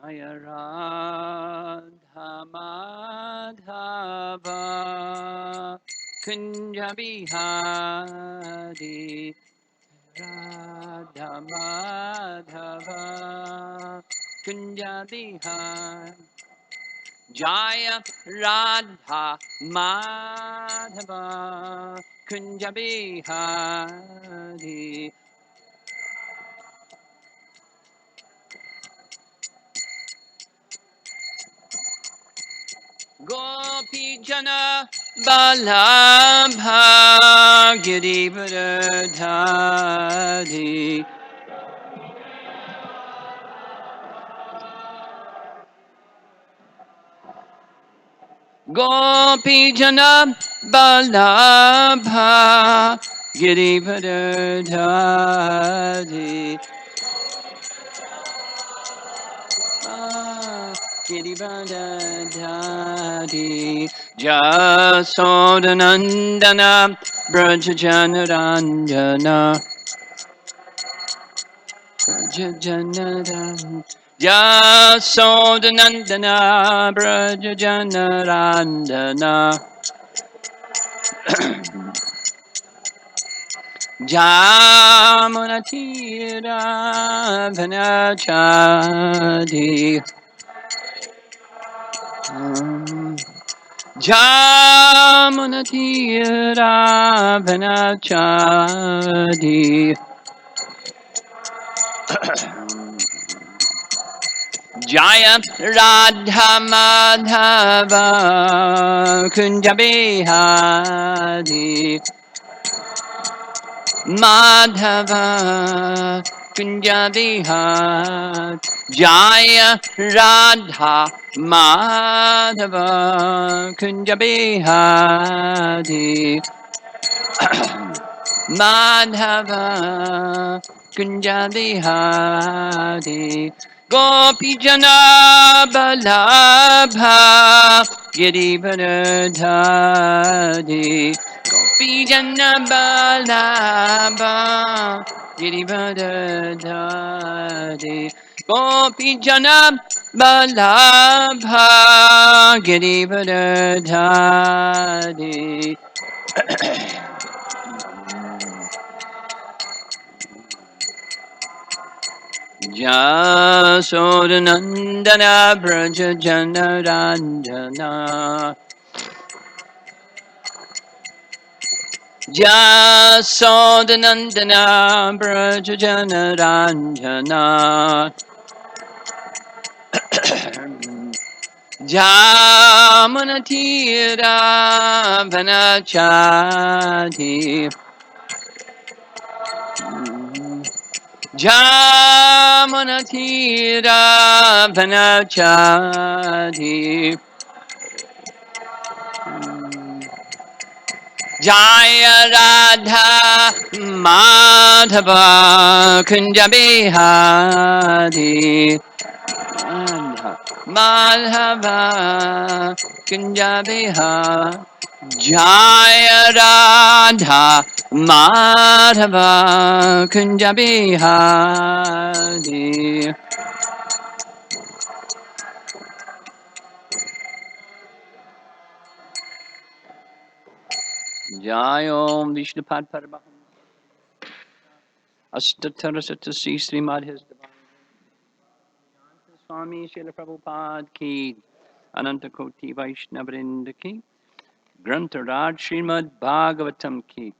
Jaya Radha Madhava Kunja Bihari Radha Madhava Kunja Bihari Jaya Radha Madhava Kunja Bihari Gopi Jana Balabha Girivardhari Gopi Jana Balabha Girivardhari Girivardhari Jasodanandana Brajajanaranjana Brajajanaran Jasodanandana Brajajanaranjana Jamunatira Vanachadi Jamunatira Vanachadi Jaya Radha Madhava Kunjabihadi Madhava Kunjabihad Jaya Radha Madhava Kunjabihadi Madhava Kunjabihadi Gopi Jana Balabha Girivardhari Gopi Jana Balabha Girivardhari Gopi Jana Balabha Girivardhari Jasodanandana Brajajanaranjana Jasodanandana Brajajanaranjana Jamunatira Vanachati Jamunatira Vanachati Jaya Radha Madhava Kunjabihari Madhava Kunjabihari Jaya Radha Madhava Kunjabihari Jayom Vishnupad Paramahamsa Astatarasatasi Srimad His Divine Swami Srila Prabhupada Ki Ananta Koti Vaishnavrinda Ki Grantaraj Srimad Bhagavatam Ki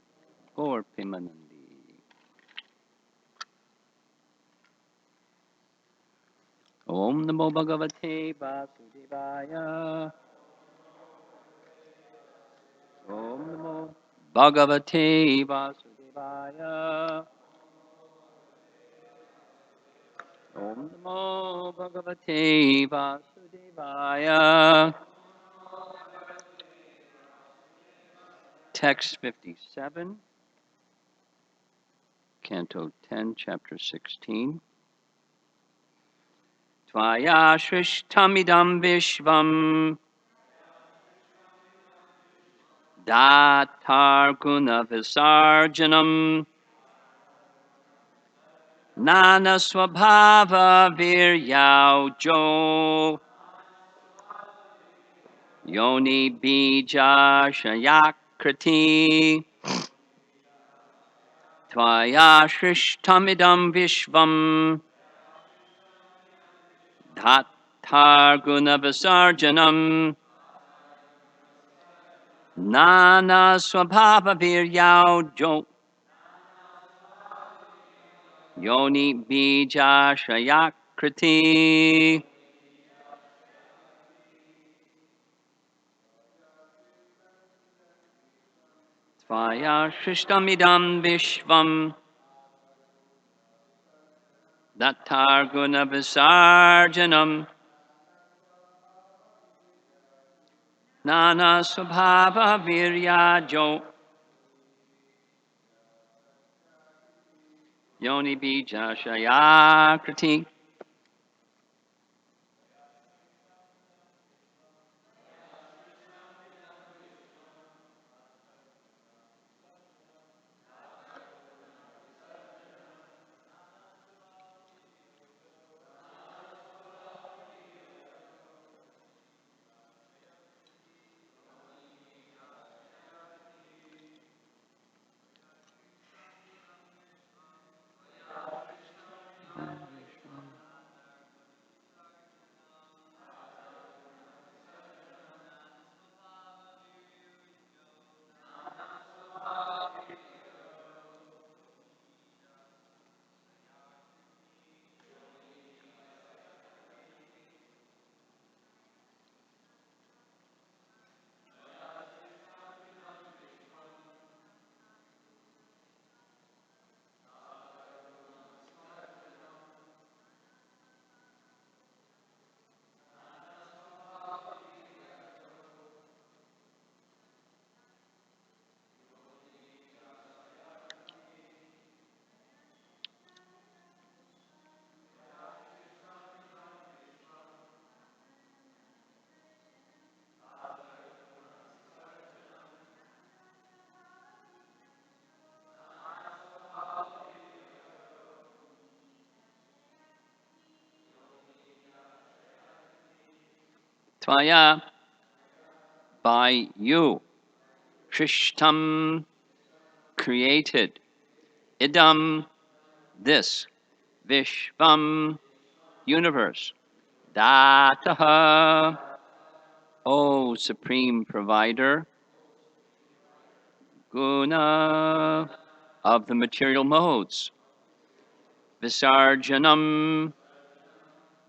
Gaur Pimanandi Om Namo Bhagavate Vasudevaya Om Namo Bhagavate Vasudevaya Om Namo Bhagavate Vasudevaya Text 57 Canto 10 Chapter 16 Tvaya Shrishtamidam Vishvam Datar Guna Visarjanam Nana Swabhava Viryau Jo Yoni Bija Shayakriti Tvaya Shrishtamidam Vishvam Dhatar Gunavasarjanam Nana Swabhava Viryau Jo Yoni Bija Shayakriti Tvaya Shrishtamidam Vishvam Datar Gunavasarjanam Nana Swabhava Viryajo Yoni Bija Shayakriti. Tvaya, by you. Krishtam, created. Idam, this. Vishvam, universe. Dataha, O supreme provider. Guna, of the material modes. Visarjanam,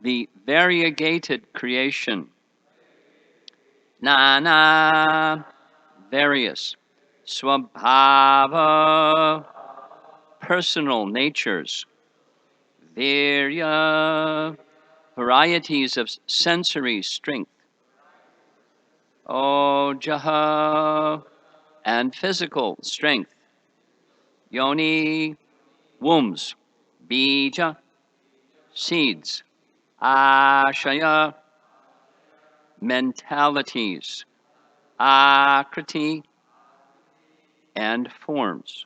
the variegated creation. Nana, various. Swabhava, personal natures. Virya, varieties of sensory strength. Ojaha, and physical strength. Yoni, wombs. Bija, seeds. Ashaya, mentalities. Akriti, and forms.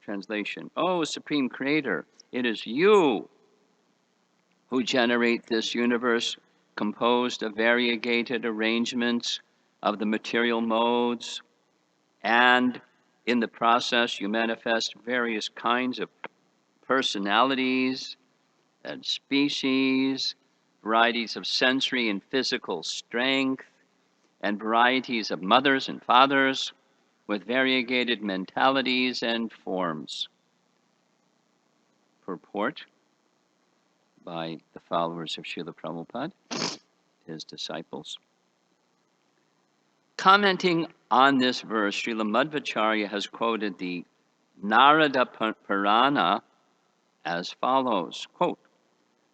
Translation. O Supreme Creator, it is you who generate this universe composed of variegated arrangements of the material modes, and in the process you manifest various kinds of personalities and species, varieties of sensory and physical strength, and varieties of mothers and fathers with variegated mentalities and forms. Purport by the followers of Srila Prabhupada, his disciples. Commenting on this verse, Srila Madhvacharya has quoted the Narada Purana as follows, quote,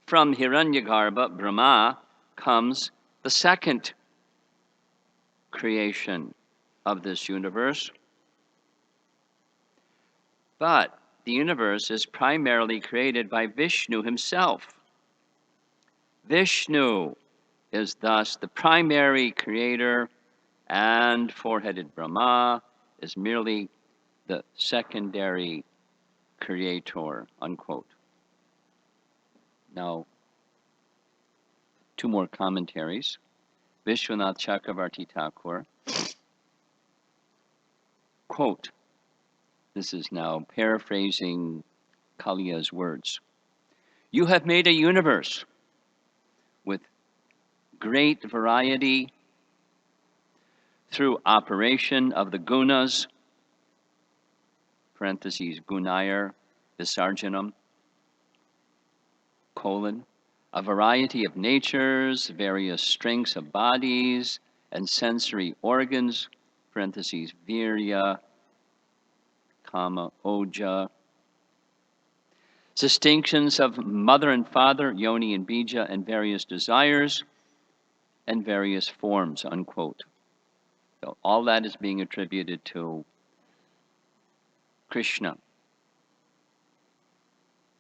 from Hiranyagarbha, Brahma, comes the second creation of this universe. But the universe is primarily created by Vishnu himself. Vishnu is thus the primary creator, and four-headed Brahma is merely the secondary creator, unquote. Now, two more commentaries. Vishwanath Chakravarti Thakur, quote, this is now paraphrasing Kaliya's words. You have made a universe with great variety through operation of the gunas, parentheses, gunayar, visarjanam, colon, a variety of natures, various strengths of bodies and sensory organs, parentheses, virya, kama, oja, distinctions of mother and father, yoni and bija, and various desires and various forms, unquote. So all that is being attributed to Krishna.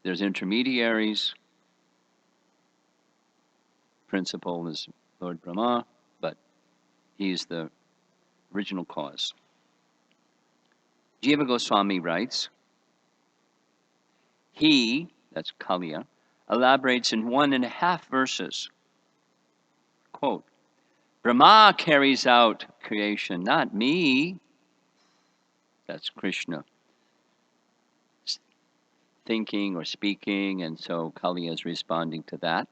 There's intermediaries. Principal is Lord Brahma, but he's the original cause. Jiva Goswami writes, he, that's Kaliya, elaborates in 1.5 verses. Quote, Brahma carries out creation, not me. That's Krishna thinking or speaking, and so Kaliya is responding to that.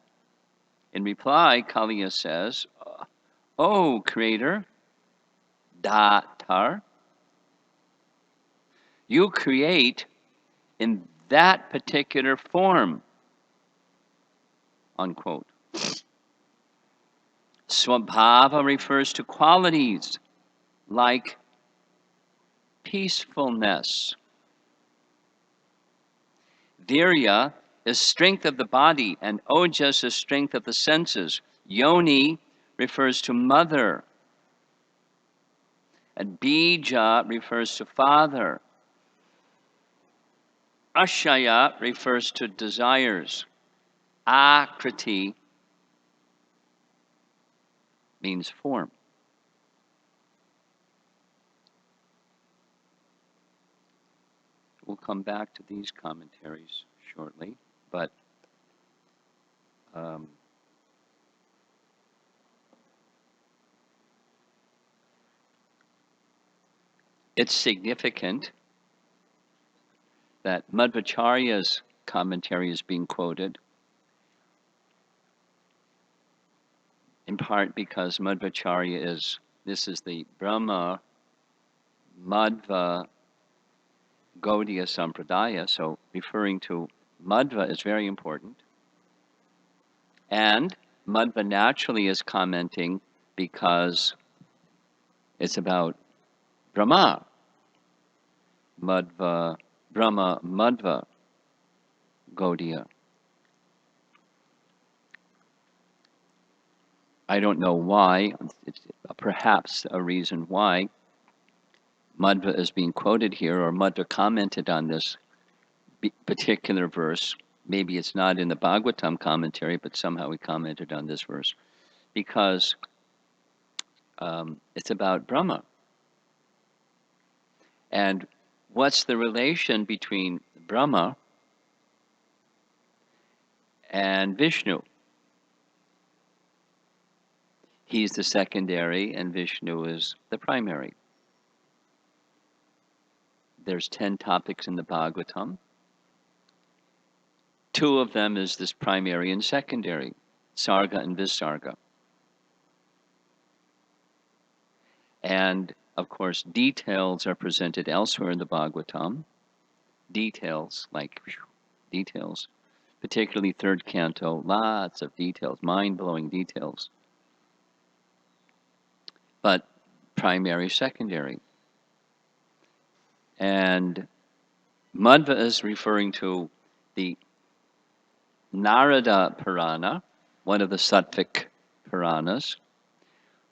In reply, Kaliya says, oh, Creator, Datar, you create in that particular form, unquote. Swabhava refers to qualities like peacefulness. Virya is strength of the body, and ojas is strength of the senses. Yoni refers to mother, and bija refers to father. Ashaya refers to desires. Akriti means form. We'll come back to these commentaries shortly, but it's significant that Madhvacharya's commentary is being quoted, in part because Madhvacharya this is the Brahma Madhva Gaudiya Sampradaya, so referring to Madhva is very important. And Madhva naturally is commenting because it's about Brahma. Madhva, Brahma Madhva Gaudiya. I don't know why, it's perhaps a reason why Madhva is being quoted here, or Madhva commented on this particular verse. Maybe it's not in the Bhagavatam commentary, but somehow he commented on this verse, because it's about Brahma. And what's the relation between Brahma and Vishnu? He's the secondary and Vishnu is the primary. There's 10 topics in the Bhagavatam. 2 of them is this primary and secondary, Sarga and Visarga. And of course, details are presented elsewhere in the Bhagavatam. Details, particularly 3rd canto, lots of details, mind-blowing details. But primary, secondary. And Madhva is referring to the Narada Purana, one of the Sattvic Puranas,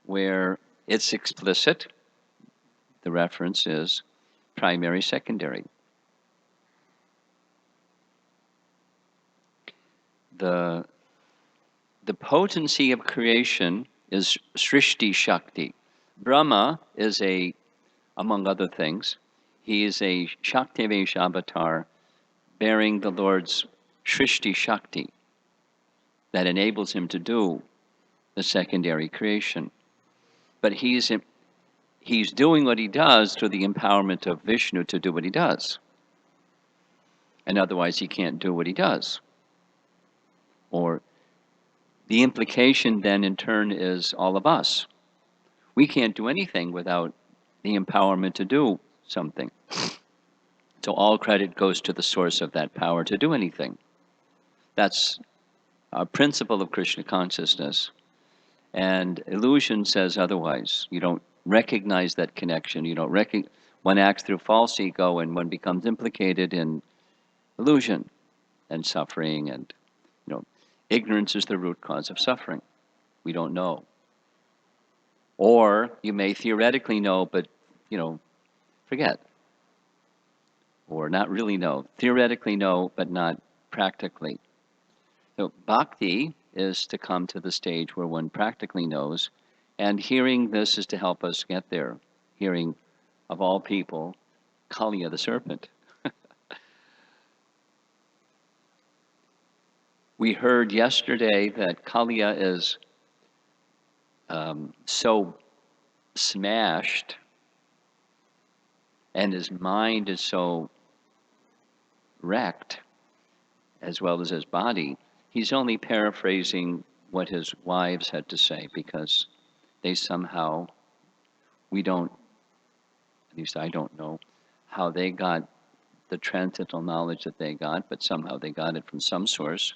where it's explicit. The reference is primary, secondary. The potency of creation is Srishti Shakti. Brahma is among other things, he is a Shaktivesh avatar bearing the Lord's Srishti Shakti. that enables him to do the secondary creation. But he's doing what he does through the empowerment of Vishnu to do what he does. And otherwise he can't do what he does. Or the implication then in turn is all of us. We can't do anything without the empowerment to do something. So all credit goes to the source of that power to do anything. That's a principle of Krishna consciousness. And illusion says otherwise. You don't recognize that connection. You don't one acts through false ego, and one becomes implicated in illusion and suffering, and ignorance is the root cause of suffering. We don't know. Or you may theoretically know, but forget. Or not really know. Theoretically know, but not practically. So bhakti is to come to the stage where one practically knows, and hearing this is to help us get there. Hearing, of all people, Kaliya the serpent. We heard yesterday that Kaliya is so smashed, and his mind is so wrecked, as well as his body. He's only paraphrasing what his wives had to say, because they somehow, we don't, at least I don't know, how they got the transcendental knowledge that they got, but somehow they got it from some source.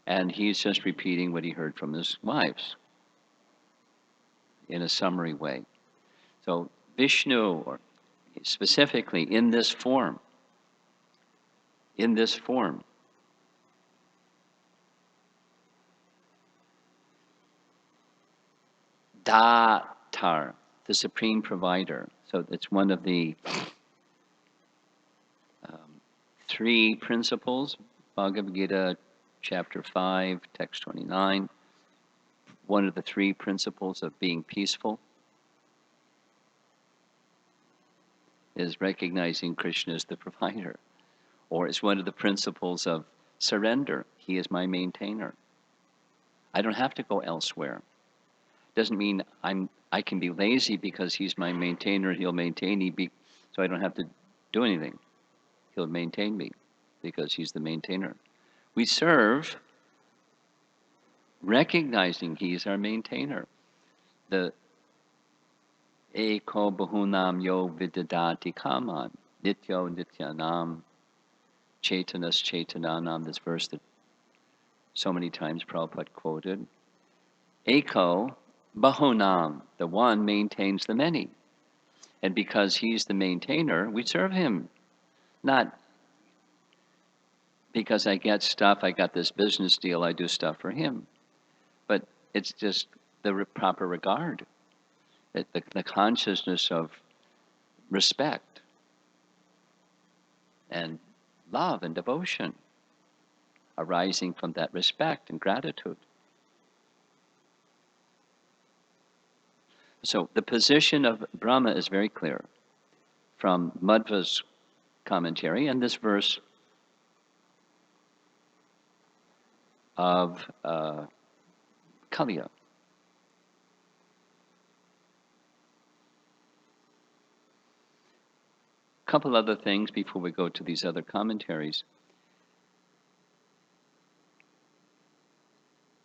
And he's just repeating what he heard from his wives in a summary way. So Vishnu, or specifically in this form, Datar, the supreme provider. So it's one of the three principles, Bhagavad Gita, chapter 5, text 29. One of the three principles of being peaceful is recognizing Krishna as the provider. Or it's one of the principles of surrender. He is my maintainer. I don't have to go elsewhere. Doesn't mean I can be lazy because he's my maintainer. He'll maintain me, so I don't have to do anything. He'll maintain me because he's the maintainer. We serve recognizing he's our maintainer. The Eko Bahunam Yo Vidadati Kaman, Nityo Nityanam, Chaitanas Chaitananam, this verse that so many times Prabhupada quoted. Eko Bahunam, the one maintains the many. And because he's the maintainer, we serve him. Not because I get stuff, I got this business deal, I do stuff for him. But it's just the proper regard, the consciousness of respect and love and devotion arising from that respect and gratitude. So the position of Brahma is very clear from Madhva's commentary and this verse of Kaliya. A couple other things before we go to these other commentaries.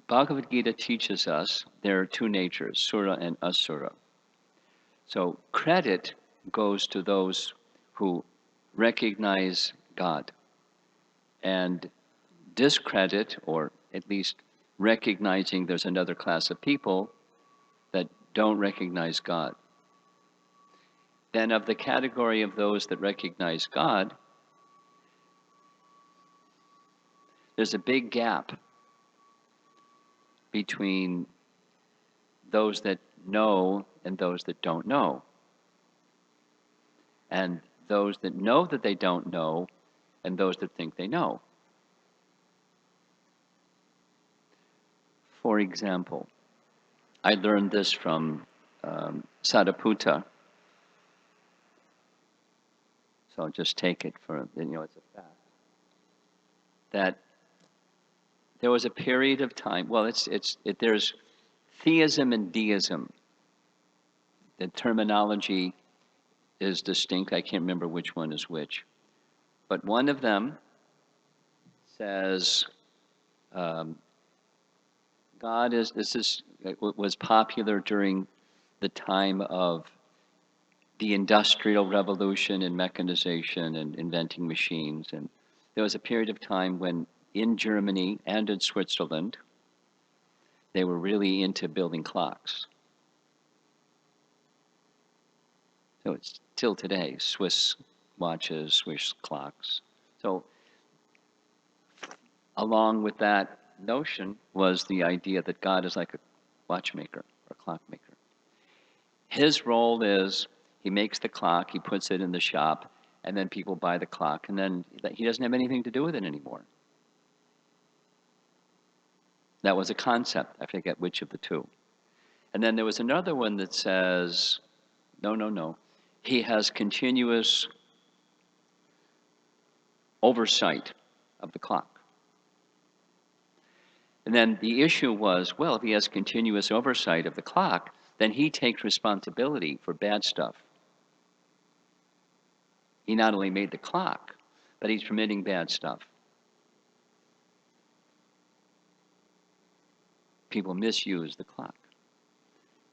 Bhagavad Gita teaches us there are two natures, Sura and Asura. So credit goes to those who recognize God, and discredit, or at least recognizing there's another class of people that don't recognize God. Then of the category of those that recognize God, there's a big gap between those that know and those that don't know. And those that know that they don't know and those that think they know. For example, I learned this from Sadaputta. So just take it for, it's a fact. That There was a period of time. Well, there's theism and deism. The terminology is distinct. I can't remember which one is which. But one of them says um, God is, was popular during the time of the Industrial Revolution and mechanization and inventing machines. And there was a period of time when in Germany and in Switzerland, they were really into building clocks. So it's till today, Swiss watches, Swiss clocks. So along with that notion was the idea that God is like a watchmaker or clockmaker. His role is he makes the clock, he puts it in the shop, and then people buy the clock, and then he doesn't have anything to do with it anymore. That was a concept. I forget which of the two. And then there was another one that says, no. He has continuous oversight of the clock. And then the issue was, well, if he has continuous oversight of the clock, then he takes responsibility for bad stuff. He not only made the clock, but he's permitting bad stuff. People misuse the clock,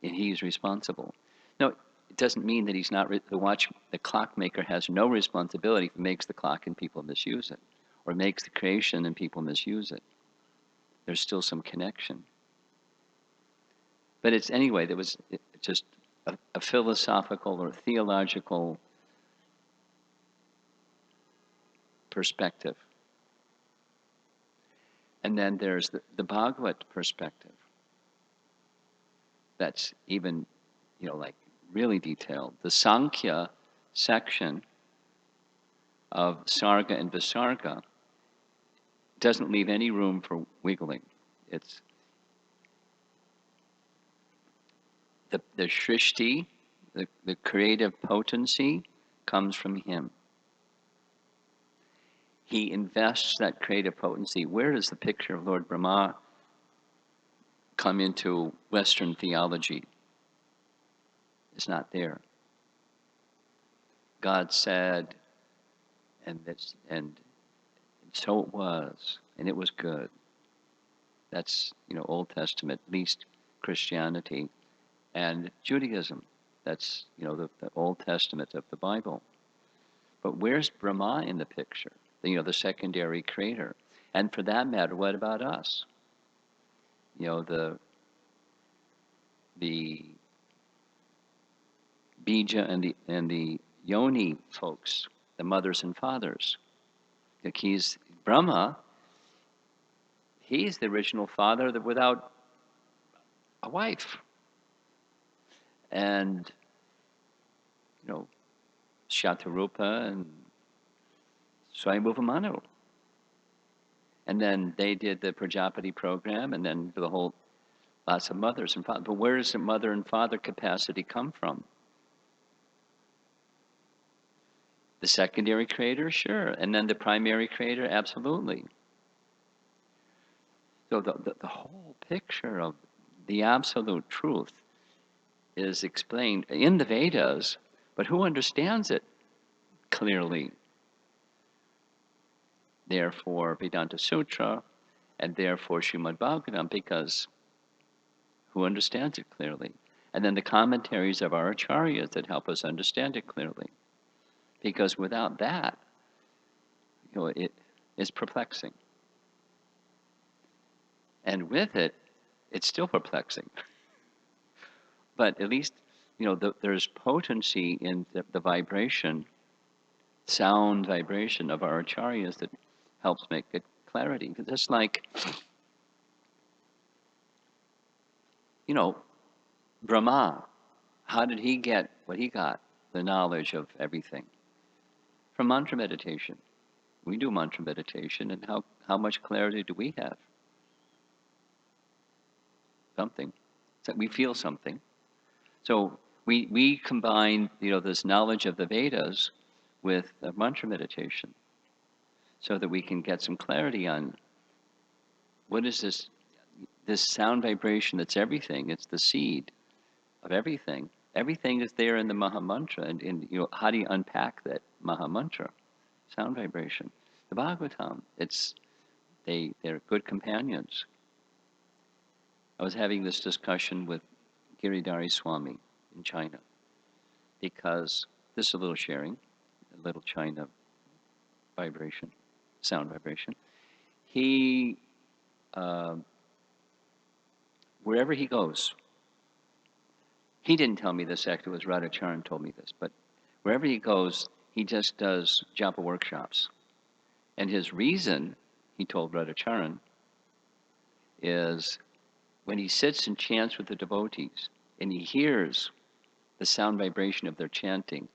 and he's responsible. No, it doesn't mean that he's not the clockmaker has no responsibility if he makes the clock and people misuse it, or makes the creation and people misuse it. There's still some connection. But it's anyway, there was just a philosophical or theological perspective. And then there's the Bhagavat perspective. That's even, like really detailed. The Sankhya section of Sarga and Visarga doesn't leave any room for wiggling. It's the Shrishti, the creative potency, comes from him. He invests that creative potency. Where does the picture of Lord Brahma come into Western theology? It's not there. God said, and so it was, and it was good. That's, Old Testament, at least Christianity, and Judaism. That's, the Old Testament of the Bible. But where's Brahma in the picture? The secondary creator. And for that matter, what about us? The bija and the yoni folks, the mothers and fathers. He's Brahma. He's the original father without a wife. And Shatarupa and Swayambhuva Manu. And then they did the Prajapati program, and then the whole lots of mothers and fathers. But where does the mother and father capacity come from? The secondary creator, sure. And then the primary creator, absolutely. So the whole picture of the absolute truth is explained in the Vedas, but who understands it clearly? Therefore, Vedanta Sutra, and therefore Srimad Bhagavatam, because who understands it clearly? And then the commentaries of our acharyas that help us understand it clearly. Because without that, it is perplexing. And with it, it's still perplexing. But at least, there's potency in the vibration, sound vibration of our acharyas that helps make it clarity. Just like, Brahma, how did he get what he got? The knowledge of everything. From mantra meditation. We do mantra meditation, and how much clarity do we have? Something. So we feel something. So we combine, this knowledge of the Vedas with mantra meditation, so that we can get some clarity on what is this? This sound vibration that's everything. It's the seed of everything. Everything is there in the Maha Mantra. And how do you unpack that Maha Mantra? Sound vibration. The Bhagavatam. They're good companions. I was having this discussion with Giridhari Swami in China because this is a little sharing, a little China vibration, sound vibration. He, wherever he goes, he didn't tell me this, actually, it was Radhacharan told me this, but wherever he goes, he just does japa workshops. And his reason, he told Radhacharan, is when he sits and chants with the devotees and he hears the sound vibration of their chanting,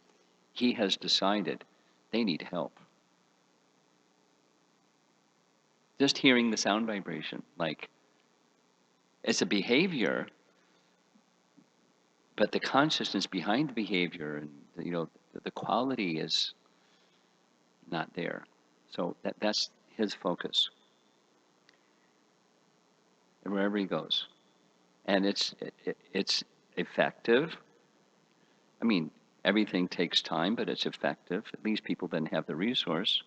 he has decided they need help. Just hearing the sound vibration, like, it's a behavior, but the consciousness behind the behavior and the quality is not there. So that's his focus. And wherever he goes. And it's effective. I mean, everything takes time, but it's effective. At least people then have the resource.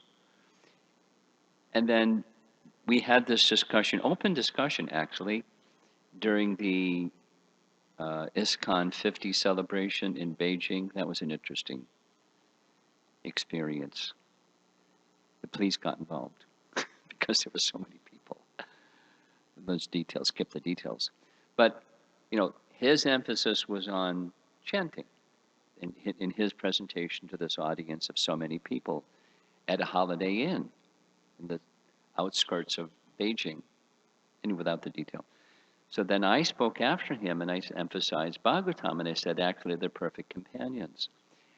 And then we had this discussion, open discussion actually, during the ISKCON 50 celebration in Beijing. That was an interesting experience. The police got involved because there were so many people. Those details, skip the details. But, his emphasis was on chanting in his presentation to this audience of so many people at a Holiday Inn in the outskirts of Beijing, and without the detail. So then I spoke after him and I emphasized Bhagavatam, and I said, actually, they're perfect companions.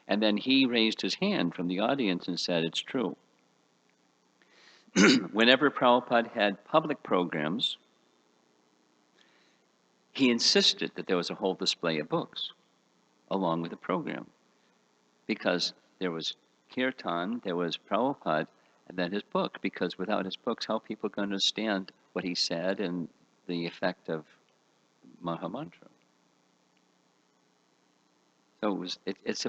And then he raised his hand from the audience and said, it's true. Whenever Prabhupada had public programs, he insisted that there was a whole display of books along with the program, because there was kirtan, there was Prabhupada, and then his book, because without his books, how people can understand what he said and the effect of Maha Mantra? So it is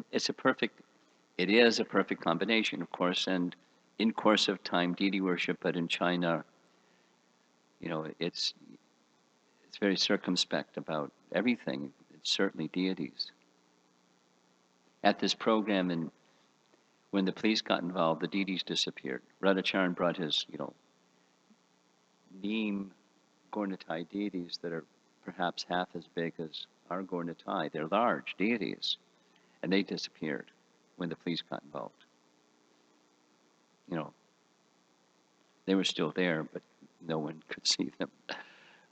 a perfect combination, of course, and in course of time, deity worship, but in China, it's very circumspect about everything. It's certainly deities. At this program, and when the police got involved, the deities disappeared. Radhacharan brought his, neem Gornatai deities that are perhaps half as big as our Gornatai. They're large deities, and they disappeared when the police got involved. They were still there, but no one could see them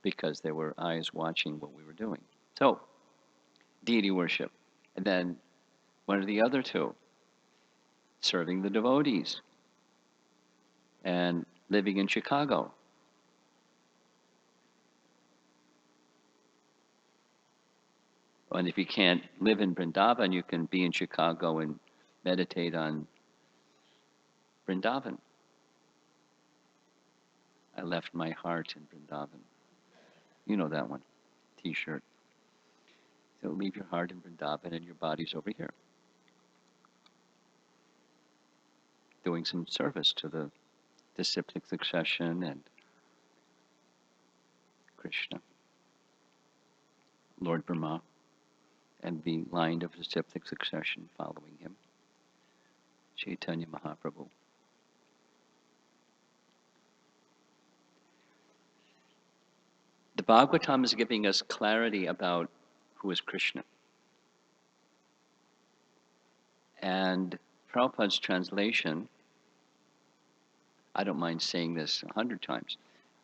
because there were eyes watching what we were doing. So, deity worship. And then, what are the other two? Serving the devotees and living in Chicago. And if you can't live in Vrindavan, you can be in Chicago and meditate on Vrindavan. I left my heart in Vrindavan. You know that one, T-shirt. So leave your heart in Vrindavan and your body's over here. Doing some service to the disciplic succession and Krishna, Lord Brahma, and the line of disciplic succession following him, Chaitanya Mahaprabhu. The Bhagavatam is giving us clarity about who is Krishna. And Prabhupada's translation, I don't mind saying this 100 times.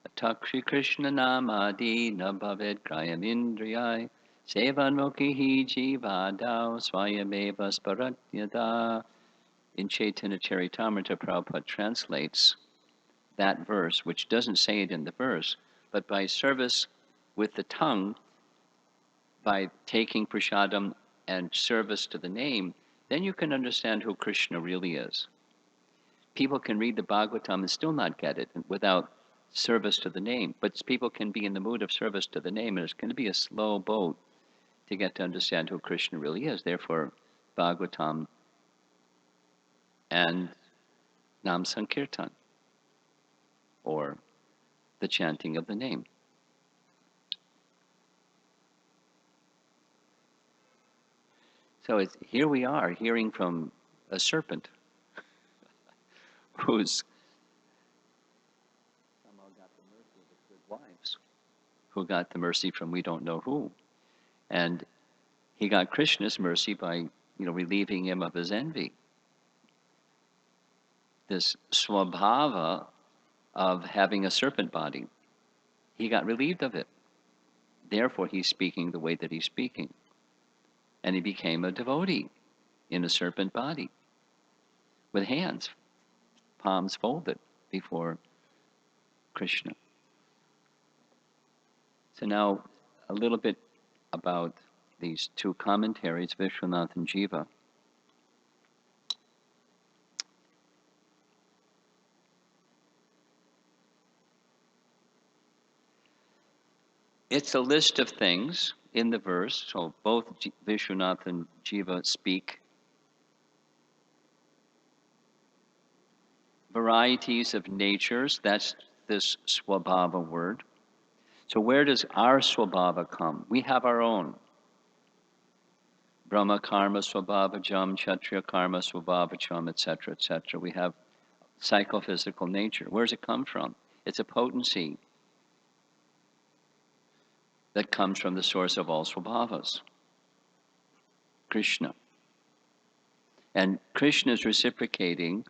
Atakshi Krishna namadi nabhavet grayam indriyai sevan mokihi jivadao swayameva sparatyada. In Chaitanya Charitamrita, Prabhupada translates that verse, which doesn't say it in the verse, but by service with the tongue, by taking prasadam and service to the name, then you can understand who Krishna really is. People can read the Bhagavatam and still not get it without service to the name. But people can be in the mood of service to the name, and it's going to be a slow boat to get to understand who Krishna really is. Therefore, Bhagavatam and Nam Sankirtan, or the chanting of the name. So here we are hearing from a serpent who's somehow got the mercy of his good wives, who got the mercy from we don't know who. And he got Krishna's mercy by, relieving him of his envy. This swabhava of having a serpent body, he got relieved of it. Therefore, he's speaking the way that he's speaking. And he became a devotee in a serpent body, with hands, palms folded before Krishna. So now, a little bit about these two commentaries, Vishwanath and Jiva. It's a list of things in the verse, so both Vishwanath and Jiva speak varieties of natures. That's this swabhava word. So where does our swabhava come? We have our own. Brahma karma swabhavajam, Kshatriya karma swabhavajam, etc., etc. We have psychophysical nature. Where does it come from? It's a potency that comes from the source of all swabhavas, Krishna. And Krishna is reciprocating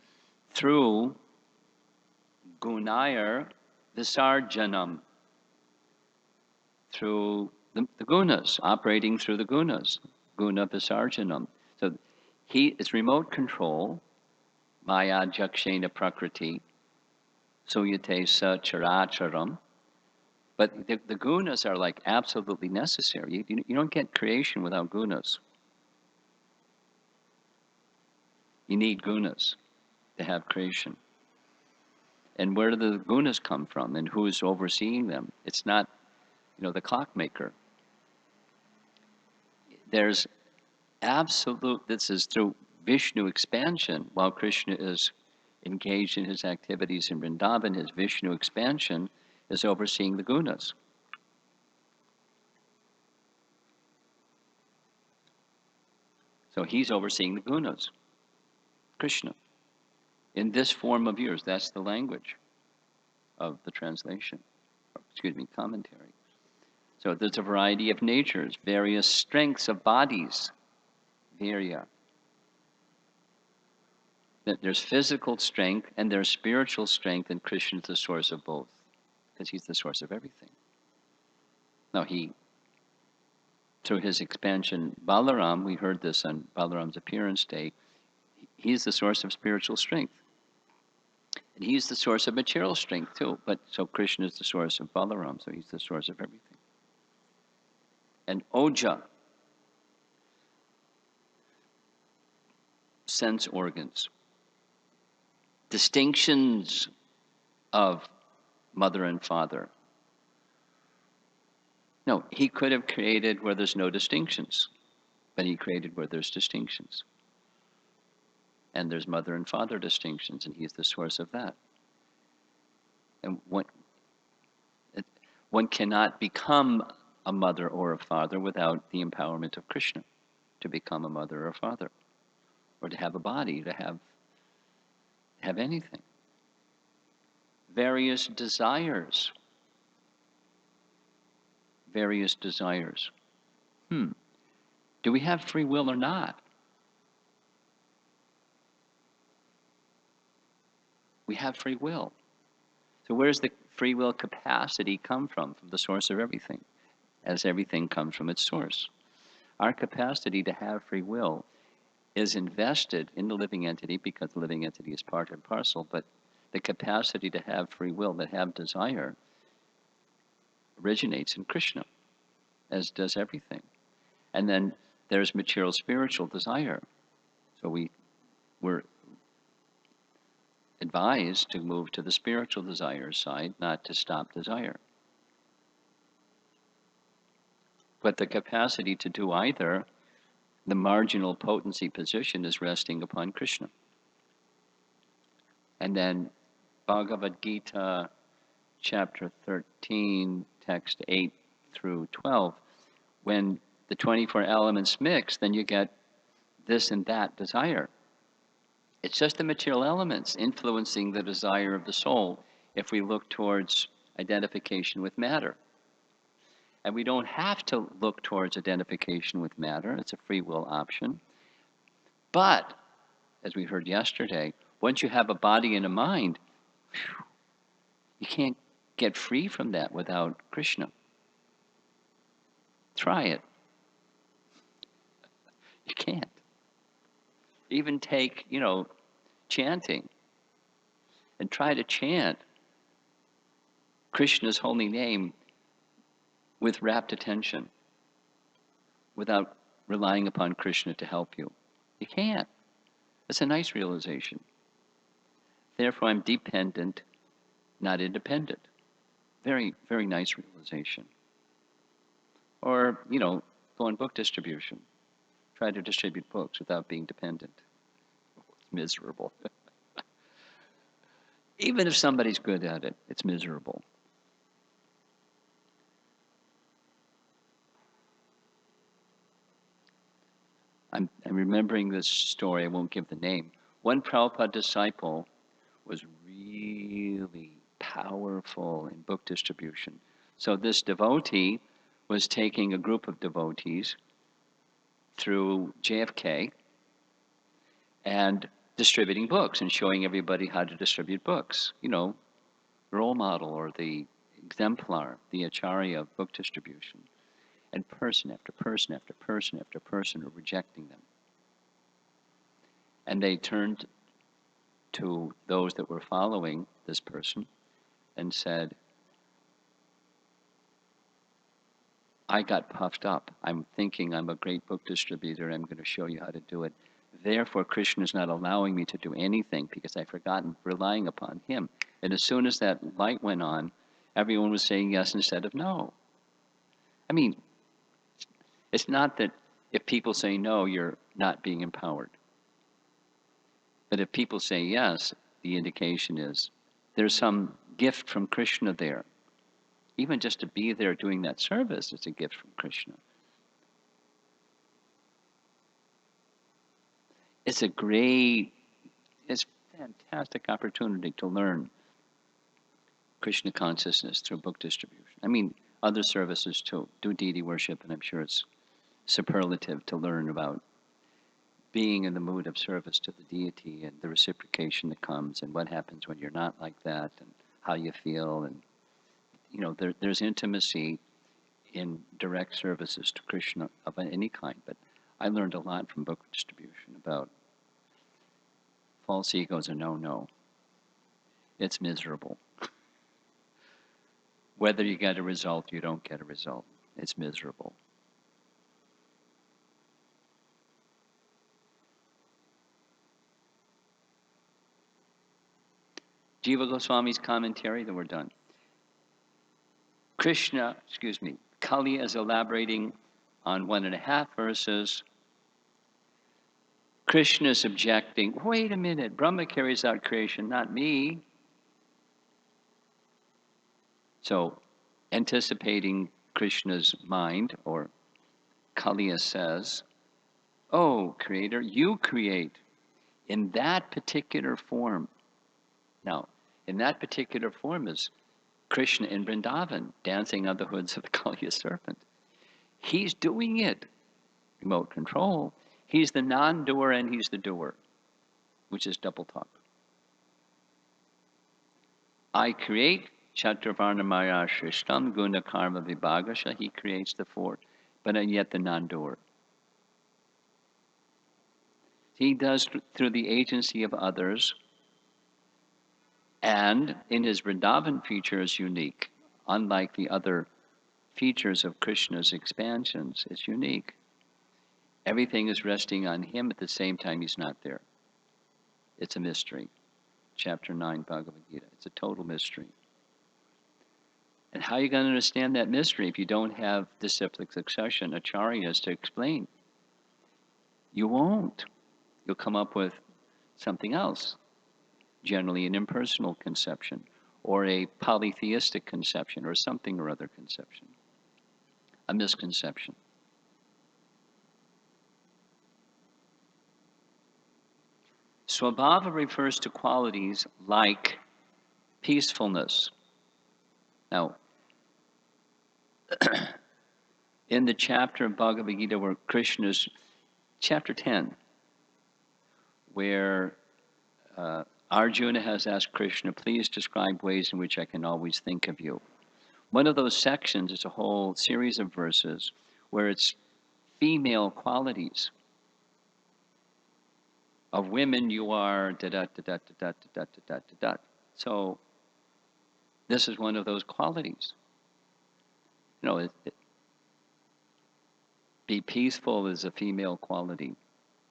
through gunayar visarjanam, through the gunas, operating through the gunas, guna visarjanam. So he is remote control, maya jakshena prakriti, suyate sa characharam. But the gunas are like absolutely necessary. You don't get creation without gunas. You need gunas to have creation. And where do the gunas come from, and who is overseeing them? It's not, the clockmaker. There's absolute, this is through Vishnu expansion, while Krishna is engaged in his activities in Vrindavan, his Vishnu expansion is overseeing the gunas. So he's overseeing the gunas, Krishna. In this form of yours, that's the language of the translation, commentary. So there's a variety of natures, various strengths of bodies, virya. There's physical strength and there's spiritual strength, and Krishna is the source of both, because he's the source of everything. Now through his expansion, Balaram, we heard this on Balaram's appearance day, he's the source of spiritual strength. And he's the source of material strength too, but so Krishna is the source of Balaram, so he's the source of everything. And Oja, sense organs, distinctions of mother and father. No, he could have created where there's no distinctions, but he created where there's distinctions. And there's mother and father distinctions, and he's the source of that. And one cannot become a mother or a father without the empowerment of Krishna to become a mother or a father, or to have a body, to have anything. Various desires. Do we have free will or not? We have free will. So where does the free will capacity come from? From the source of everything, as everything comes from its source. Our capacity to have free will is invested in the living entity, because the living entity is part and parcel, but the capacity to have free will, to have desire, originates in Krishna, as does everything. And then there's material spiritual desire. So we're advised to move to the spiritual desire side, not to stop desire. But the capacity to do either, the marginal potency position, is resting upon Krishna. And then Bhagavad Gita, chapter 13, text 8 through 12, when the 24 elements mix, then you get this and that desire. It's just the material elements influencing the desire of the soul if we look towards identification with matter. And we don't have to look towards identification with matter. It's a free will option. But, as we heard yesterday, once you have a body and a mind, you can't get free from that without Krishna. Try it. You can't. Even take, chanting, and try to chant Krishna's holy name with rapt attention without relying upon Krishna to help you. You can't. It's a nice realization. Therefore, I'm dependent, not independent. Very, very nice realization. Or, go on book distribution. Try to distribute books without being dependent. It's miserable. Even if somebody's good at it, it's miserable. I'm remembering this story, I won't give the name. One Prabhupada disciple was really powerful in book distribution. So this devotee was taking a group of devotees through JFK and distributing books and showing everybody how to distribute books. Role model or the exemplar, the acharya of book distribution. And person after person after person after person are rejecting them. And they turned to those that were following this person and said, I got puffed up. I'm thinking I'm a great book distributor. I'm going to show you how to do it. Therefore, Krishna is not allowing me to do anything because I've forgotten relying upon him. And as soon as that light went on, everyone was saying yes instead of no. I mean, it's not that if people say no, you're not being empowered. But if people say yes, the indication is there's some gift from Krishna there. Even just to be there doing that service is a gift from Krishna. It's fantastic opportunity to learn Krishna consciousness through book distribution. I mean, other services too. Do deity worship, and I'm sure it's superlative to learn about being in the mood of service to the deity and the reciprocation that comes and what happens when you're not like that and how you feel. And, there's intimacy in direct services to Krishna of any kind. But I learned a lot from book distribution about false egos and no. It's miserable. Whether you get a result, you don't get a result. It's miserable. Jiva Goswami's commentary, then we're done. Kali is elaborating on 1.5 verses. Krishna is objecting, wait a minute, Brahma carries out creation, not me. So, anticipating Krishna's mind, or Kaliya says, oh, Creator, you create in that particular form. Now, in that particular form is Krishna in Vrindavan, dancing on the hoods of the Kaliya serpent. He's doing it. Remote control. He's the non-doer and he's the doer, which is double talk. I create Chaturvarna Maya Shrishtam Guna Karma Vibhagasha. He creates the four, but yet the non-doer. He does through the agency of others, and in his Vrindavan feature is unique. Unlike the other features of Krishna's expansions, it's unique. Everything is resting on him at the same time he's not there. It's a mystery. chapter 9, Bhagavad Gita. It's a total mystery. And how are you going to understand that mystery if you don't have disciplic succession, acharyas, to explain? You won't. You'll come up with something else, generally an impersonal conception, or a polytheistic conception, or something or other conception, a misconception. Swabhava refers to qualities like peacefulness. Now, in the chapter of Bhagavad Gita where Krishna's, chapter 10, where Arjuna has asked Krishna, please describe ways in which I can always think of you. One of those sections is a whole series of verses where it's female qualities. Of women, you are da da da da da da da da da da. So this is one of those qualities. You know, be peaceful is a female quality.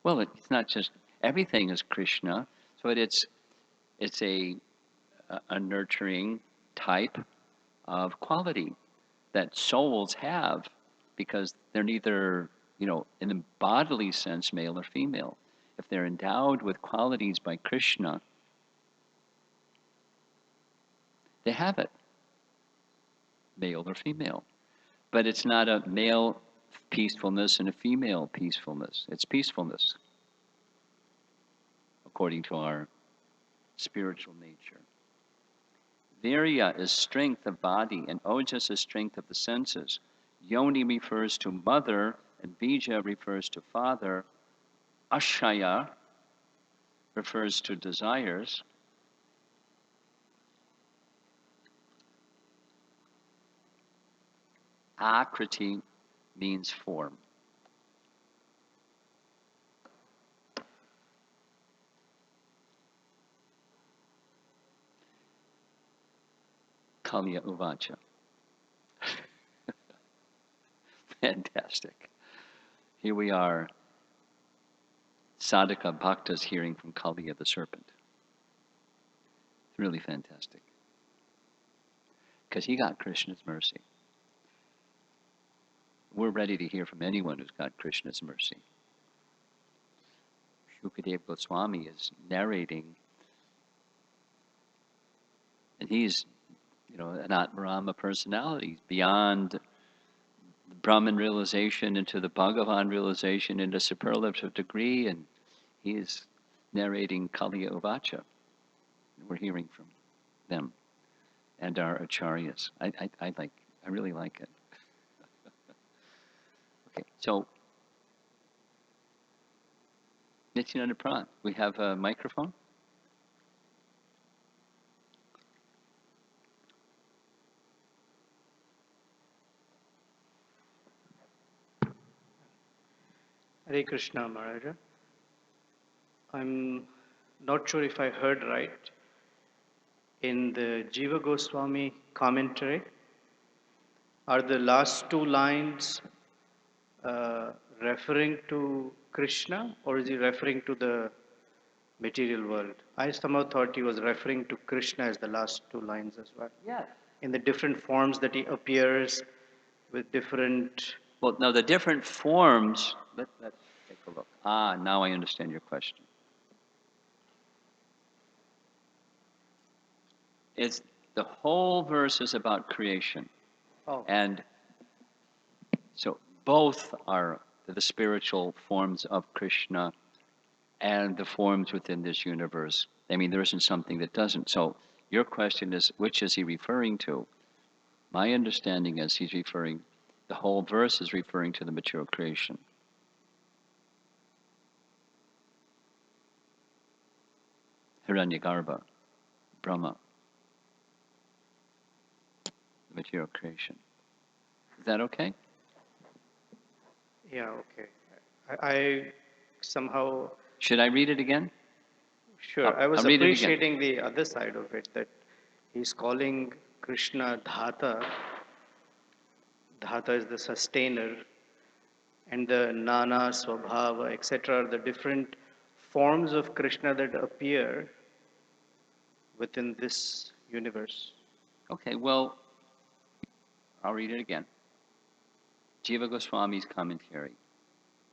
Well, it's not just everything is Krishna, so it's a nurturing type of quality that souls have because they're neither, in a bodily sense, male or female. If they're endowed with qualities by Krishna, they have it, male or female. But it's not a male peacefulness and a female peacefulness. It's peacefulness, according to our spiritual nature. Virya is strength of body, and ojas is strength of the senses. Yoni refers to mother, and bija refers to father. Ashaya refers to desires. Akriti means form. Kalya Uvacha. Fantastic. Here we are, sadhaka bhaktas hearing from Kalya the serpent. It's really fantastic. Because he got Krishna's mercy. We're ready to hear from anyone who's got Krishna's mercy. Shukadeva Goswami is narrating, and he's, an Atmarama personality, beyond the Brahman realization into the Bhagavan realization into superlative degree, and he is narrating Kalya Uvacha. We're hearing from them and our acharyas. I really like it. Okay, so Nityananda Pran, we have a microphone? Hare Krishna, Maharaj. I'm not sure if I heard right. In the Jiva Goswami commentary, are the last two lines referring to Krishna, or is he referring to the material world? I somehow thought he was referring to Krishna as the last two lines as well. Yeah. In the different forms that he appears with different... Well, now the different forms, let's take a look. Now I understand your question. It's the whole verse is about creation. Oh. And so both are the spiritual forms of Krishna and the forms within this universe. I mean, there isn't something that doesn't. So your question is, which is he referring to? My understanding is the whole verse is referring to the material creation. Hiranyagarbha, Brahma, the material creation. Is that okay? Yeah, okay. I somehow... Should I read it again? Sure. I was appreciating the other side of it, that he's calling Krishna Dhata. Dhata is the sustainer, and the Nana, Swabhava, etc. are the different forms of Krishna that appear within this universe. Okay, well, I'll read it again. Jiva Goswami's commentary.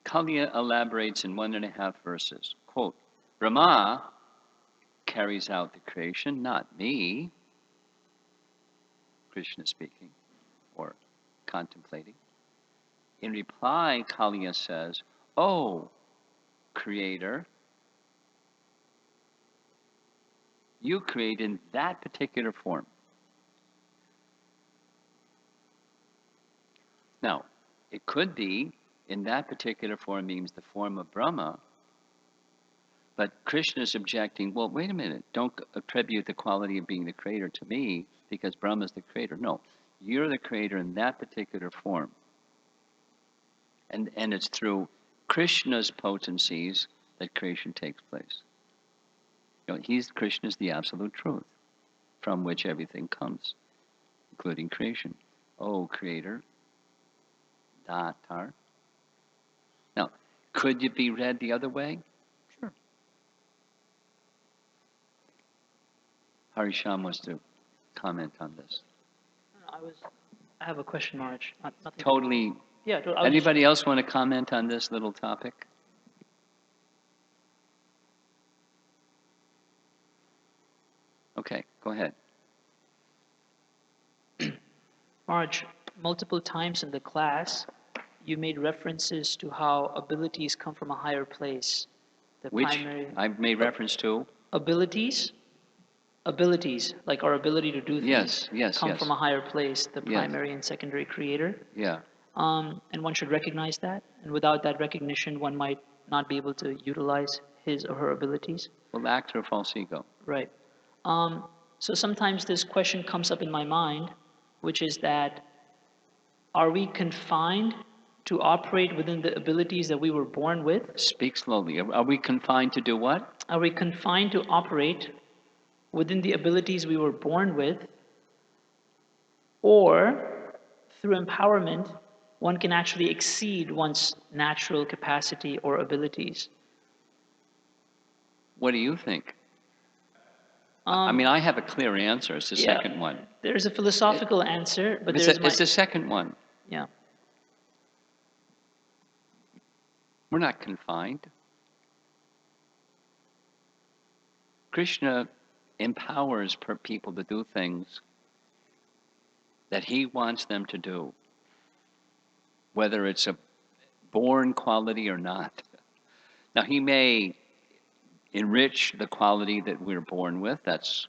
Kaliya elaborates in 1.5 verses. Quote, Brahma carries out the creation, not me, Krishna speaking, or contemplating. In reply, Kaliya says, oh, Creator, you create in that particular form. Now, it could be in that particular form means the form of Brahma, but Krishna is objecting, well, wait a minute, don't attribute the quality of being the creator to me because Brahma is the creator. No, you're the creator in that particular form. And it's through Krishna's potencies that creation takes place. Krishna is the absolute truth from which everything comes, including creation. Oh, Creator, Datar. Now, could it be read the other way? Sure. Harisham wants to comment on this. I have a question, Maharaj. Nothing. Totally. Yeah. Anybody else want to comment on this little topic? Okay, go ahead. Maharaj, multiple times in the class, you made references to how abilities come from a higher place. Which I've made reference to? Abilities, like our ability to do things, come from a higher place, the primary and secondary creator. Yeah. And one should recognize that. And without that recognition, one might not be able to utilize his or her abilities. Well, act or false ego. Right. So sometimes this question comes up in my mind, which is that, are we confined to operate within the abilities that we were born with? Speak slowly. Are we confined to do what? Are we confined to operate within the abilities we were born with? Or through empowerment, one can actually exceed one's natural capacity or abilities? What do you think? I have a clear answer. It's the second one. There's a philosophical answer, but it's the second one. Yeah. We're not confined. Krishna empowers people to do things that he wants them to do, whether it's a born quality or not. Now, he may enrich the quality that we're born with. That's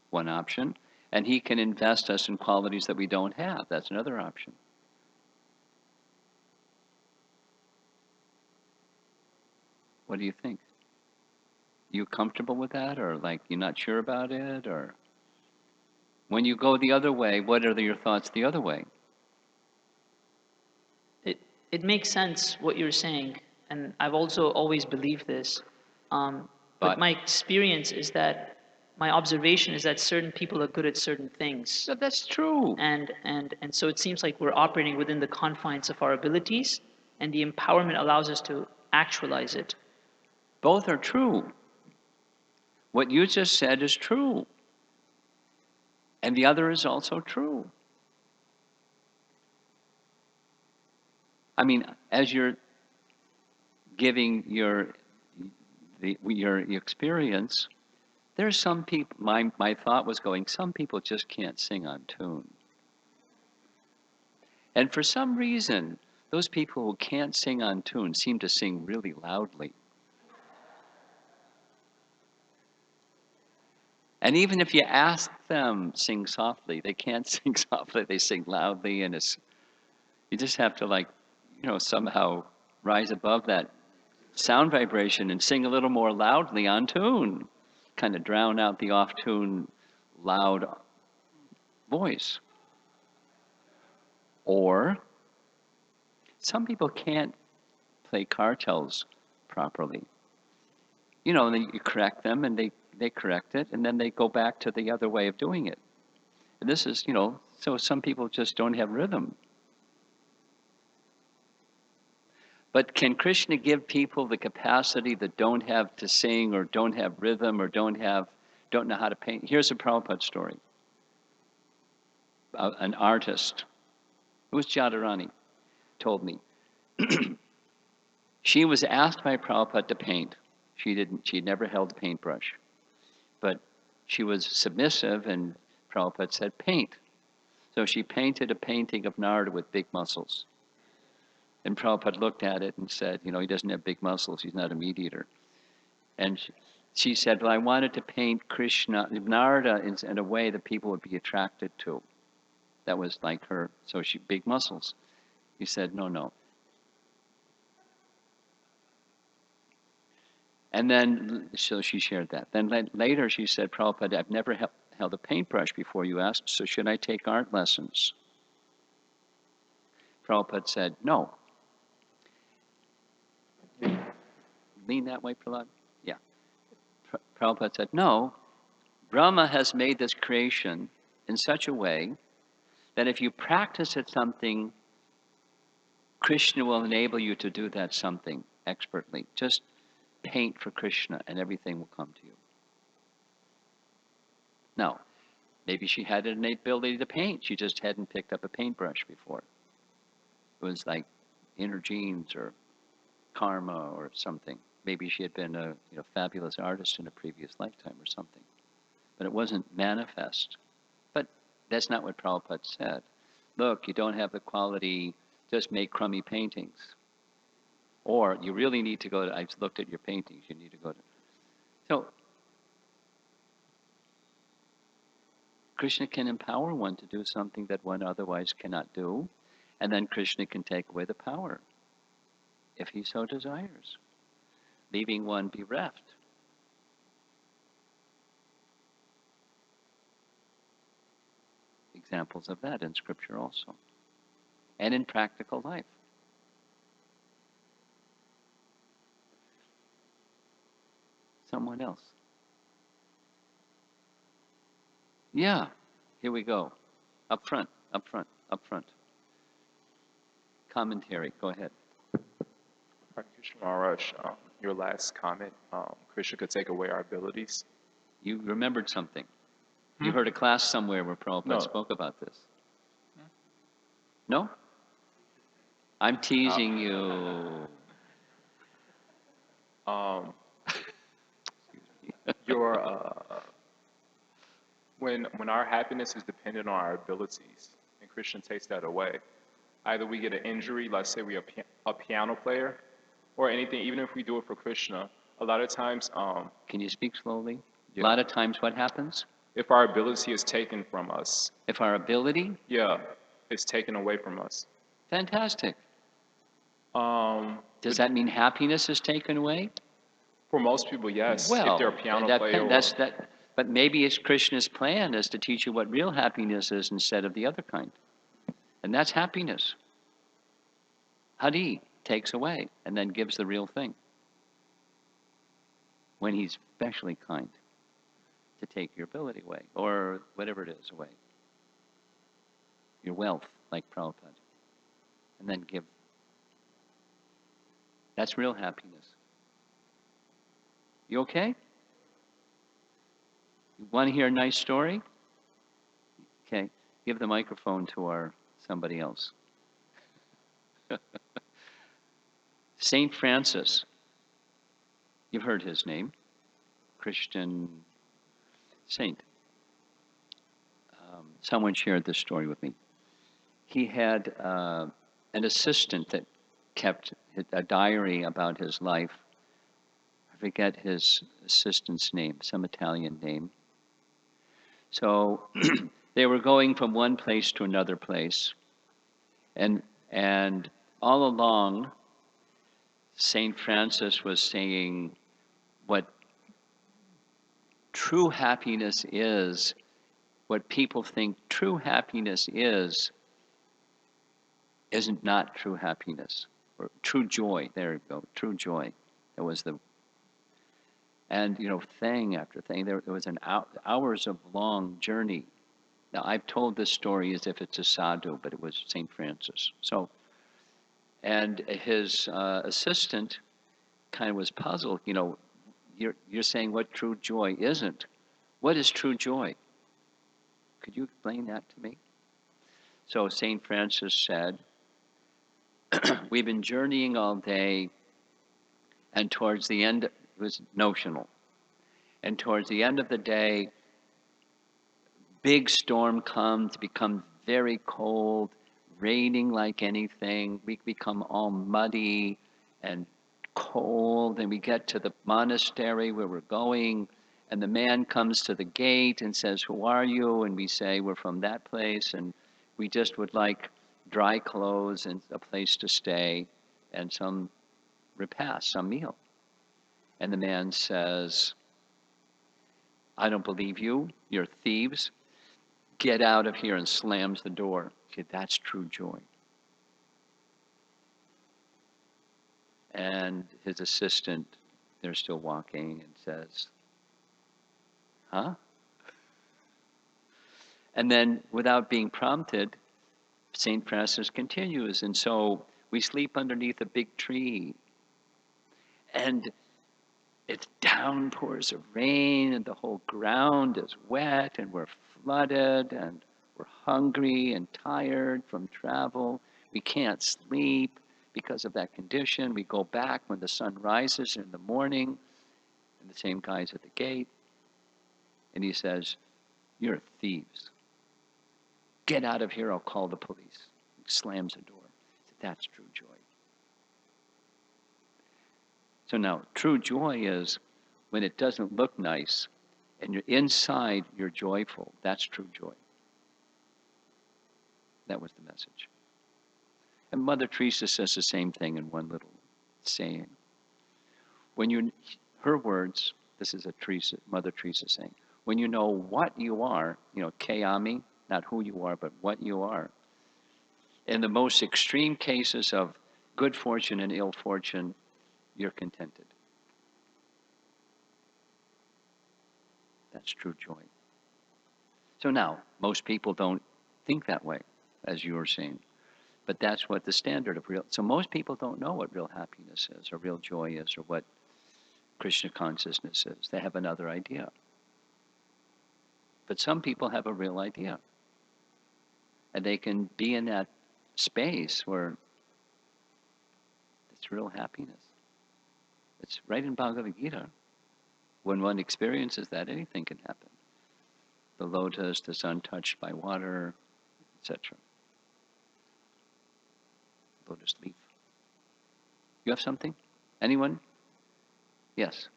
one option. And he can invest us in qualities that we don't have. That's another option. What do you think? You comfortable with that, or like you're not sure about it, or when you go the other way, what are your thoughts the other way? It makes sense what you're saying, and I've also always believed this. But my experience is that, my observation is that certain people are good at certain things. So that's true. And so it seems like we're operating within the confines of our abilities, and the empowerment allows us to actualize it. Both are true. What you just said is true. And the other is also true. As you're giving your experience, there's some people, my thought was going, some people just can't sing on tune. And for some reason, those people who can't sing on tune seem to sing really loudly. And even if you ask them sing softly, they can't sing softly, they sing loudly, and you just have to somehow rise above that sound vibration and sing a little more loudly on tune, kind of drown out the off-tune, loud voice. Or some people can't play cartels properly. You correct them and they correct it, and then they go back to the other way of doing it. And this is, so some people just don't have rhythm. But can Krishna give people the capacity that don't have to sing or don't have rhythm or don't have don't know how to paint. Here's a Prabhupada story. An artist, it was Jadharani, told me. She was asked by Prabhupada to paint. She'd never held a paintbrush. But she was submissive, and Prabhupada said, paint. So she painted a painting of Narada with big muscles. And Prabhupada looked at it and said, he doesn't have big muscles, he's not a meat eater. And she said, well, I wanted to paint Krishna, Narada, in a way that people would be attracted to. That was like her, so she, big muscles. He said, no. And then, so she shared that. Then later she said, Prabhupada, I've never held a paintbrush before, you asked, so should I take art lessons? Prabhupada said, no. Lean that way, Prahlad? Yeah. Prabhupada said, no, Brahma has made this creation in such a way that if you practice at something, Krishna will enable you to do that something expertly. Just paint for Krishna and everything will come to you. Now, maybe she had an innate ability to paint. She just hadn't picked up a paintbrush before. It was like inner genes or karma or something. Maybe she had been a fabulous artist in a previous lifetime or something. But it wasn't manifest. But that's not what Prabhupada said. Look, you don't have the quality, just make crummy paintings. Or you really need to go to, I've looked at your paintings, you need to go to. So, Krishna can empower one to do something that one otherwise cannot do, and then Krishna can take away the power, if he so desires, leaving one bereft. Examples of that in Scripture also, and in practical life. Someone else. Yeah, here we go. Up front. Commentary, go ahead. Maharaj, your last comment, Krishna could take away our abilities. You remembered something. You heard a class somewhere where Prabhupada spoke about this. No? I'm teasing you. When our happiness is dependent on our abilities, and Krishna takes that away, either we get an injury, let's say we're a piano player, or anything, even if we do it for Krishna, a lot of times... Can you speak slowly? Yeah. A lot of times what happens? If our ability is taken from us. If our ability? Yeah, is taken away from us. Fantastic. Does that mean happiness is taken away? For most people, yes. Well, if they're a piano player. But maybe it's Krishna's plan is to teach you what real happiness is instead of the other kind. And that's happiness. Hari takes away and then gives the real thing. When he's especially kind to take your ability away, or whatever it is away. Your wealth, like Prabhupada. And then give. That's real happiness. You okay? You want to hear a nice story? Okay, give the microphone to somebody else. Saint Francis. You've heard his name. Christian saint. Someone shared this story with me. He had an assistant that kept a diary about his life. I forget his assistant's name, some Italian name. So they were going from one place to another place. And all along, St. Francis was saying what true happiness is, what people think true happiness is, isn't not true happiness. Or true joy, there you go, true joy. That was and thing after thing, there was hours of long journey. Now, I've told this story as if it's a sadhu, but it was St. Francis. So, and his assistant kind of was puzzled. You're saying what true joy isn't. What is true joy? Could you explain that to me? So St. Francis said, we've been journeying all day, and towards the end, it was notional, and towards the end of the day, big storm comes, becomes very cold, raining like anything. We become all muddy and cold, and we get to the monastery where we're going, and the man comes to the gate and says, "Who are you?" And we say, "We're from that place, and we just would like dry clothes and a place to stay and some repast, some meal." And the man says, "I don't believe you. You're thieves. Get out of here," and slams the door. Okay, that's true joy. And his assistant, they're still walking, and says, "Huh?" And then, without being prompted, St. Francis continues. And so we sleep underneath a big tree, and it's downpours of rain, and the whole ground is wet, and we're flooded, and we're hungry and tired from travel. We can't sleep because of that condition. We go back when the sun rises in the morning, and the same guy's at the gate, and he says, "You're thieves. Get out of here, I'll call the police." He slams the door. That's true joy. So now, true joy is when it doesn't look nice and you're inside, you're joyful. That's true joy. That was the message. And Mother Teresa says the same thing in one little saying. When you, her words, this is a Mother Teresa saying, when you know what you are, Kayami, not who you are, but what you are. In the most extreme cases of good fortune and ill fortune, you're contented. That's true joy. So now, most people don't think that way, as you were saying. But that's what the standard of real... So most people don't know what real happiness is, or real joy is, or what Krishna consciousness is. They have another idea. But some people have a real idea. And they can be in that space where it's real happiness. It's right in Bhagavad Gita. When one experiences that, anything can happen. The lotus, the sun touched by water, etc. Lotus leaf. You have something? Anyone? Yes.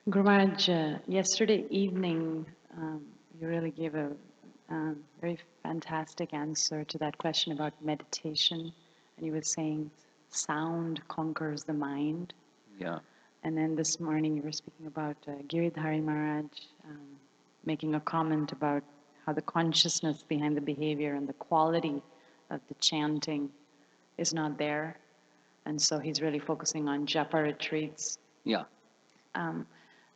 Guru Maharaj, yesterday evening, you really gave a very fantastic answer to that question about meditation. And you were saying sound conquers the mind. Yeah. And then this morning you were speaking about Giridhari Maharaj making a comment about how the consciousness behind the behavior and the quality of the chanting is not there. And so he's really focusing on japa retreats. Yeah.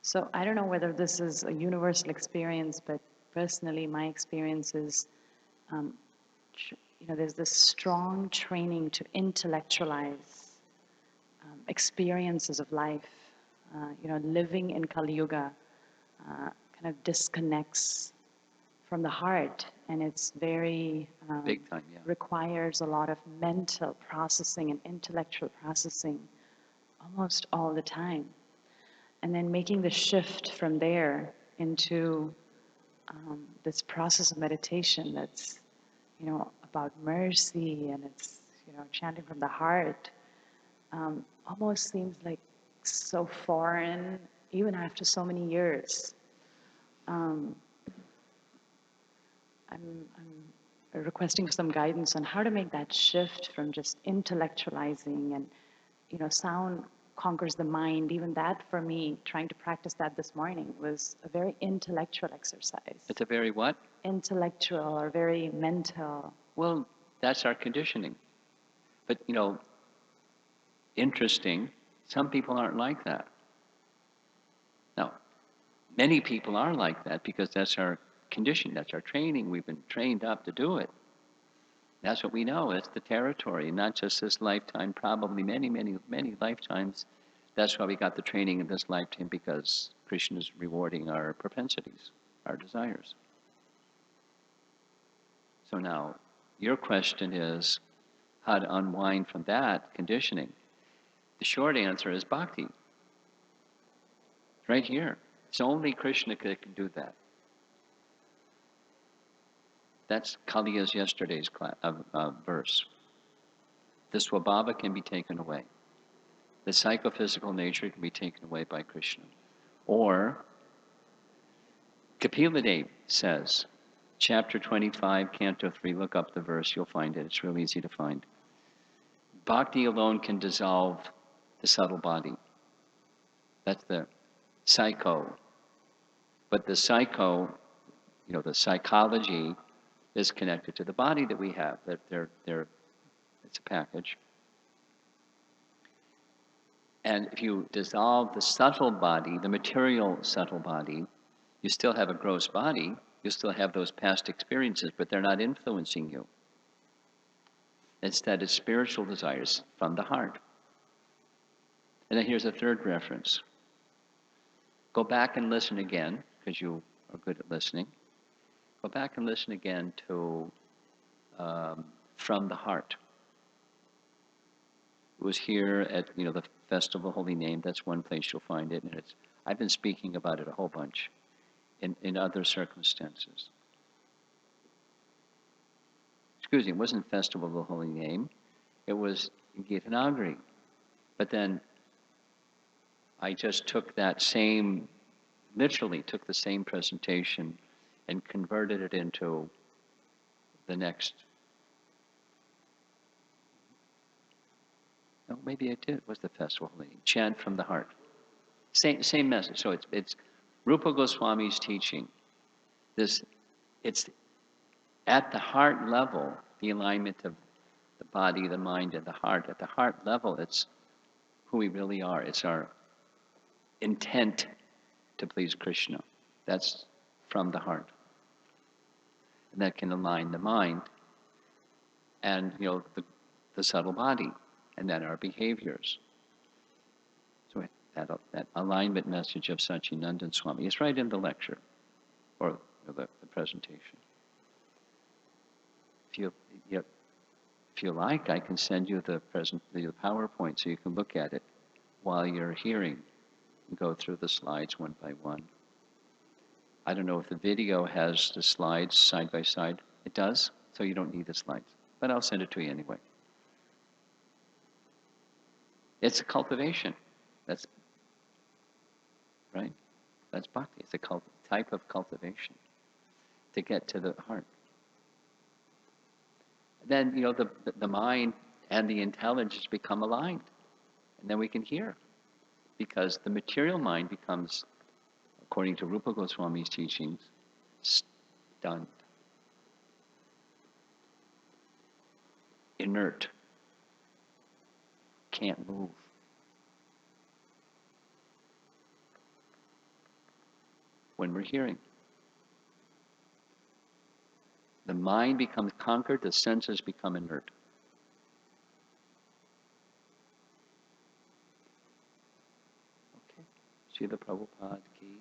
So I don't know whether this is a universal experience, but personally my experience is, there's this strong training to intellectualize experiences of life. Living in Kali Yuga kind of disconnects from the heart, and it's very Big time, yeah. requires a lot of mental processing and intellectual processing almost all the time. And then making the shift from there into this process of meditation that's, about mercy, and it's, chanting from the heart, almost seems like so foreign, even after so many years. I'm requesting some guidance on how to make that shift from just intellectualizing and, sound conquers the mind. Even that, for me, trying to practice that this morning was a very intellectual exercise. It's a very what? Intellectual or very mental. Well, that's our conditioning. But, interesting, some people aren't like that. Now, many people are like that because that's our condition, that's our training. We've been trained up to do it. That's what we know. It's the territory, not just this lifetime, probably many, many, many lifetimes That's why we got the training in this lifetime, because Krishna is rewarding our propensities, our desires. So now, your question is how to unwind from that conditioning. The short answer is bhakti. Right here. It's only Krishna that can do that. That's Kaliya's yesterday's verse. The swabhava can be taken away. The psychophysical nature can be taken away by Krishna. Or, Kapila says, chapter 25, canto 3, look up the verse, you'll find it. It's real easy to find. Bhakti alone can dissolve the subtle body. That's the psycho. But the psycho, the psychology is connected to the body that we have. That it's a package. And if you dissolve the subtle body, the material subtle body, you still have a gross body, you still have those past experiences, but they're not influencing you. Instead, it's spiritual desires from the heart. And then here's a third reference. Go back and listen again, because you are good at listening. Go back and listen again to From the Heart. It was here at the Festival of Holy Name. That's one place you'll find it, and I've been speaking about it a whole bunch in other circumstances. Excuse me, it wasn't Festival of the Holy Name. It was Gitanagari. But then I just took that same, literally took the same presentation and converted it into the next. No, maybe I did. It was the Festival of Holy Name. Chant from the Heart. Same message. So it's Rupa Goswami's teaching. It's at the heart level, the alignment of the body, the mind, and the heart. At the heart level, it's who we really are. It's our intent to please Krishna. That's from the heart. And that can align the mind and the subtle body, and then our behaviors. So that alignment message of Satchidananda Swami is right in the lecture, or the presentation. If you like, I can send you the PowerPoint so you can look at it while you're hearing and go through the slides one by one. I don't know if the video has the slides side by side. It does, so you don't need the slides. But I'll send it to you anyway. It's a cultivation. That's right. That's bhakti. It's a type of cultivation to get to the heart. Then the mind and the intelligence become aligned, and then we can hear, because the material mind becomes, according to Rupa Goswami's teachings, stunned, inert, can't move. When we're hearing, the mind becomes conquered, the senses become inert. Okay. Srila Prabhupada ki